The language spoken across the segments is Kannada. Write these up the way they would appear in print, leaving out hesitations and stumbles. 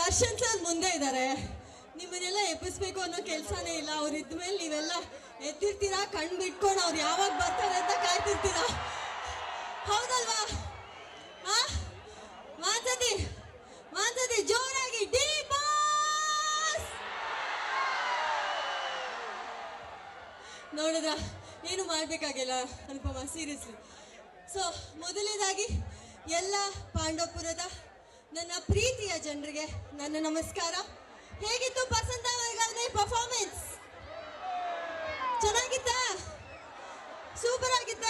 ದರ್ಶನ್ ಸರ್ ಮುಂದೆ ಇದ್ದಾರೆ, ನಿಮ್ಮನ್ನೆಲ್ಲ ಎಬ್ಬಿಸ್ಬೇಕು ಅನ್ನೋ ಕೆಲಸನೇ ಇಲ್ಲ. ಅವ್ರು ಇದ್ಮೇಲೆ ನೀವೆಲ್ಲ ಎದ್ದಿರ್ತೀರಾ, ಕಣ್ ಬಿಟ್ಕೊಂಡು ಅವ್ರು ಯಾವಾಗ ಬರ್ತಾರೆ ಅಂತ ಕಾಯ್ತಿರ್ತೀರಾ, ಹೌದಲ್ವಾ? ಮಾನ್ಸತಿ ಜೋರಾಗಿ ಡಿ ಬಾಸ್ ನೋಡಿದ್ರ, ಏನು ಮಾಡ್ಬೇಕಾಗಿಲ್ಲ ಅನುಪಮ, ಸೀರಿಯಸ್ಲಿ. ಸೊ ಮೊದಲನೇದಾಗಿ ಎಲ್ಲ ಪಾಂಡವಪುರದ ನನ್ನ ಪ್ರೀತಿಯ ಜನರಿಗೆ ನನ್ನ ನಮಸ್ಕಾರ. ಹೇಗಿತ್ತು ಬಸಂತ ಪರ್ಫಾರ್ಮೆನ್ಸ್? ಚೆನ್ನಾಗಿತ್ತ? ಸೂಪರ್ ಆಗಿತ್ತ?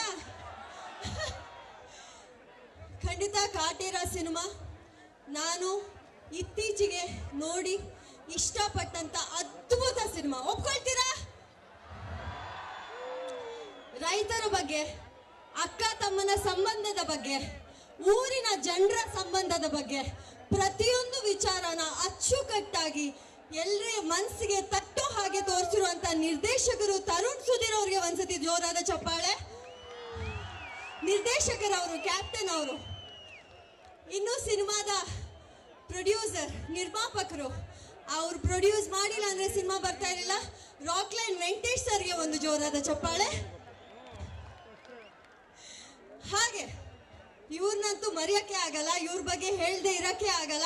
ಖಂಡಿತ ಕಾಟೇರ ಸಿನಿಮಾ ನಾನು ಇತ್ತೀಚೆಗೆ ನೋಡಿ ಇಷ್ಟಪಟ್ಟಂತ ಅದ್ಭುತ ಸಿನಿಮಾ. ಒಪ್ಕೊಳ್ತೀರಾ? ರೈತರ ಬಗ್ಗೆ, ಅಕ್ಕ ತಮ್ಮನ ಸಂಬಂಧದ ಬಗ್ಗೆ, ಊರಿನ ಜನರ ಸಂಬಂಧದ ಬಗ್ಗೆ ಪ್ರತಿಯೊಂದು ವಿಚಾರನ ಅಚ್ಚುಕಟ್ಟಾಗಿ ಎಲ್ಲರ ಮನಸ್ಸಿಗೆ ತಟ್ಟೋ ಹಾಗೆ ತೋರಿಸಿರುವಂತ ನಿರ್ದೇಶಕರು ತರುಣ್ ಸುಧೀರ್ ಅವರಿಗೆ ಒಂದ್ಸತಿ ಜೋರಾದ ಚಪ್ಪಾಳೆ. ನಿರ್ದೇಶಕರವರು, ಕ್ಯಾಪ್ಟನ್ ಅವರು, ಇನ್ನು ಸಿನಿಮಾದ ಪ್ರೊಡ್ಯೂಸರ್, ನಿರ್ಮಾಪಕರು, ಅವ್ರು ಪ್ರೊಡ್ಯೂಸ್ ಮಾಡಿಲ್ಲ ಅಂದ್ರೆ ಸಿನಿಮಾ ಬರ್ತಾ ಇರಲಿಲ್ಲ. ರಾಕ್ಲೈನ್ ವೆಂಕಟೇಶ್ ಸರ್ಗೆ ಒಂದು ಜೋರಾದ ಚಪ್ಪಾಳೆ. ಹಾಗೆ ಇವ್ರನ್ನಂತೂ ಮರೆಯಕ್ಕೆ ಆಗಲ್ಲ, ಇವ್ರ ಬಗ್ಗೆ ಹೇಳ್ದೆ ಇರಕ್ಕೆ ಆಗಲ್ಲ.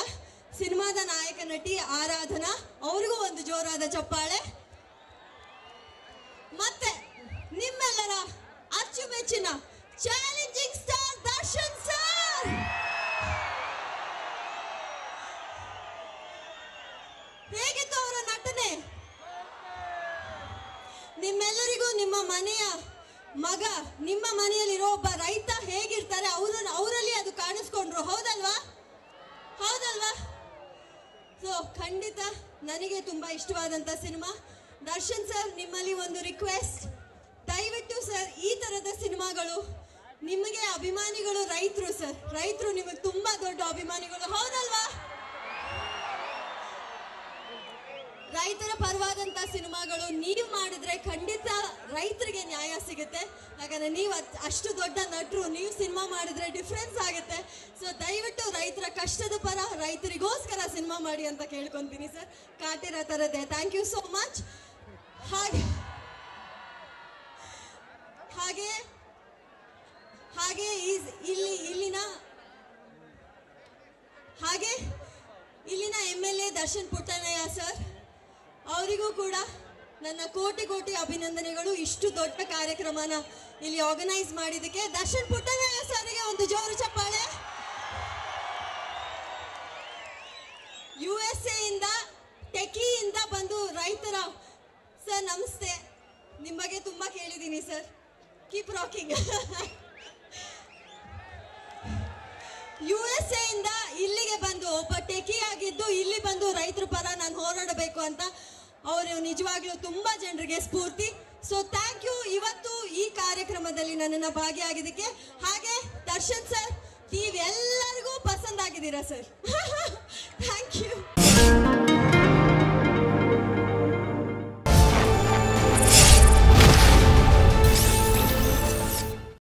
ಸಿನಿಮಾದ ನಾಯಕ ನಟಿ ಆರಾಧನಾ, ಅವ್ರಿಗೂ ಒಂದು ಜೋರಾದ ಚಪ್ಪಾಳೆ. ಮತ್ತೆ ನಿಮ್ಮೆಲ್ಲರ ಅಚ್ಚುಮೆಚ್ಚಿನ ಚಾಲೆಂಜಿಂಗ್ ಸ್ಟಾರ್ ದರ್ಶನ್ ಸರ್. ಹೇಗಿತ್ತು ಅವರ ನಟನೆ? ನಿಮ್ಮೆಲ್ಲರಿಗೂ ನಿಮ್ಮ ಮನೆಯ ಮಗ, ನಿಮ್ಮ ಮನೆಯಲ್ಲಿರೋ ಒಬ್ಬ ರೈತ ಹೇಗಿರ್ತಾರೆ ಅವರಲ್ಲಿ ಅದು ಕಾಣಿಸ್ಕೊಂಡ್ರು, ಹೌದಲ್ವಾ? ಸೊ ಖಂಡಿತ ನನಗೆ ತುಂಬಾ ಇಷ್ಟವಾದಂತ ಸಿನಿಮಾ. ದರ್ಶನ್ ಸರ್, ನಿಮ್ಮಲ್ಲಿ ಒಂದು ರಿಕ್ವೆಸ್ಟ್, ದಯವಿಟ್ಟು ಸರ್ ಈ ತರದ ಸಿನಿಮಾಗಳು, ನಿಮಗೆ ಅಭಿಮಾನಿಗಳು ರೈತರು ಸರ್, ರೈತರು ನಿಮಗೆ ತುಂಬಾ ದೊಡ್ಡ ಅಭಿಮಾನಿಗಳು, ಹೌದಲ್ವಾ? ರೈತರ ಪರವಾದಂತ ಸಿನಿಮಾಗಳು ನೀವು ಮಾಡಿದ್ರೆ ಖಂಡಿತ ರೈತರಿಗೆ ನ್ಯಾಯ ಸಿಗುತ್ತೆ. ಯಾಕಂದ್ರೆ ನೀವು ಅಷ್ಟು ದೊಡ್ಡ ನಟರು, ನೀವು ಸಿನಿಮಾ ಮಾಡಿದ್ರೆ ಡಿಫ್ರೆನ್ಸ್ ಆಗುತ್ತೆ. ಸೊ ದಯವಿಟ್ಟು ರೈತರ ಕಷ್ಟದ ಪರ, ರೈತರಿಗೋಸ್ಕರ ಸಿನಿಮಾ ಮಾಡಿ ಅಂತ ಕೇಳ್ಕೊಂತೀನಿ ಸರ್. ಕಾಟೇರ ತರದೆ. Thank you so much. ಹಾಗೆ ಇಲ್ಲಿನ MLA ದರ್ಶನ್ ಪುಟ್ಟಣ್ಣಯ್ಯ ಸರ್, ಅವರಿಗೂ ಕೂಡ ನನ್ನ ಕೋಟಿ ಅಭಿನಂದನೆಗಳು. ಇಷ್ಟು ದೊಡ್ಡ ಕಾರ್ಯಕ್ರಮನ ಇಲ್ಲಿ ಆರ್ಗನೈಸ್ ಮಾಡಿದ್ದಕ್ಕೆ ದರ್ಶನ್ ಪುಟ್ಟಣ್ಣಯ್ಯ ಸರ್ಗೆ ಒಂದು ಜೋರು ಚಪ್ಪಾಳೆ. USA ಇಂದ, ಟೆಕಿಯಿಂದ ಬಂದು ರೈತರ ಸರ್, ನಮಸ್ತೆ. ನಿಮ್ಮ ಬಗ್ಗೆ ತುಂಬಾ ಕೇಳಿದ್ದೀನಿ ಸರ್, ಕೀಪ್ ರಾಕಿಂಗ್. USA ಇಂದ ಇಲ್ಲಿಗೆ ಬಂದು ಒಬ್ಬ ಟೆಕಿ ಆಗಿದ್ದು ಇಲ್ಲಿ ಬಂದು ರೈತರ ಪರ ನಾನು ಹೋರಾಡಬೇಕು ಅಂತ ಅವರು ನಿಜವಾಗ್ಲೂ ತುಂಬಾ ಜನರಿಗೆ ಸ್ಫೂರ್ತಿ. ಸೊ ಥ್ಯಾಂಕ್ ಯು ಇವತ್ತು ಈ ಕಾರ್ಯಕ್ರಮದಲ್ಲಿ ನನ್ನನ್ನು ಭಾಗಿಯಾಗಿದ್ದಕ್ಕೆ. ಹಾಗೆ ದರ್ಶನ್ ಸರ್, ನೀವೆಲ್ಲರಿಗೂ ಪಸಂದ್ ಆಗಿದ್ದೀರಾ ಸರ್. Thank you.